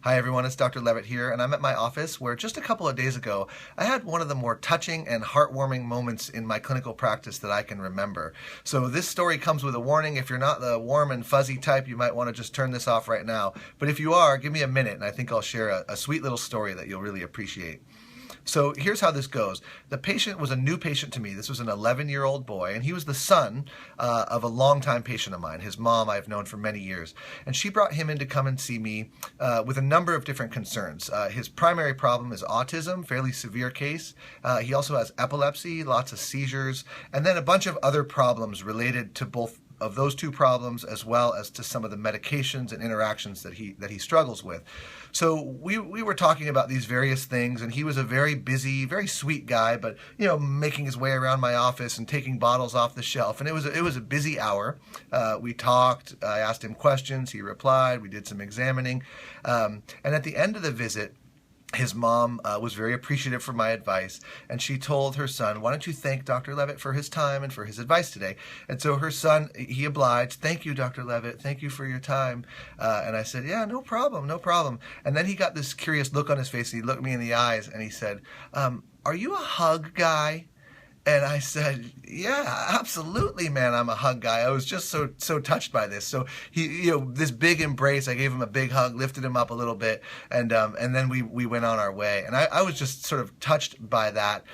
Hi everyone, it's Dr. Levitt here, and I'm at my office where just a couple of days ago I had one of the more touching and heartwarming moments in my clinical practice that I can remember. So this story comes with a warning. If you're not the warm and fuzzy type, you might want to just turn this off right now. But if you are, give me a minute and I think I'll share a sweet little story that you'll really appreciate. So here's how this goes. The patient was a new patient to me. This was an 11-year-old boy, and he was the son of a longtime patient of mine. His mom I've known for many years. And she brought him in to come and see me with a number of different concerns. His primary problem is autism, fairly severe case. He also has epilepsy, lots of seizures, and then a bunch of other problems related to both of those two problems, as well as to some of the medications and interactions that he struggles with. So we were talking about these various things, and he was a very busy, very sweet guy, but making his way around my office and taking bottles off the shelf. And it was a busy hour. We talked. I asked him questions. He replied. We did some examining, and at the end of the visit, his mom was very appreciative for my advice, and she told her son, "Why don't you thank Dr. Levitt for his time and for his advice today?" And so her son, he obliged. "Thank you, Dr. Levitt. Thank you for your time." And I said, "Yeah, no problem, no problem." And then he got this curious look on his face, and he looked me in the eyes, and he said, "Are you a hug guy?" And I said, "Yeah, absolutely, man. I'm a hug guy." I was just so touched by this. So he, this big embrace. I gave him a big hug, lifted him up a little bit, and then we went on our way. And I was just sort of touched by that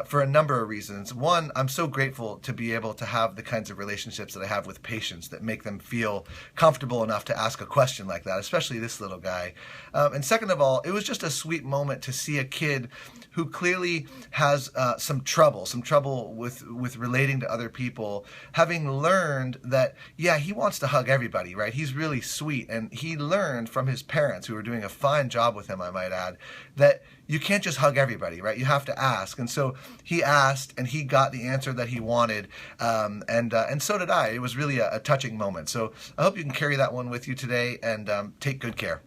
for a number of reasons. One, I'm so grateful to be able to have the kinds of relationships that I have with patients that make them feel comfortable enough to ask a question like that, especially this little guy. And second of all, it was just a sweet moment to see a kid who clearly has some trouble with relating to other people, having learned that, yeah, he wants to hug everybody, right? He's really sweet, and he learned from his parents, who were doing a fine job with him, I might add, that you can't just hug everybody, right? You have to ask. And so he asked, and he got the answer that he wanted, and so did I. It was really a touching moment. So I hope you can carry that one with you today, and take good care.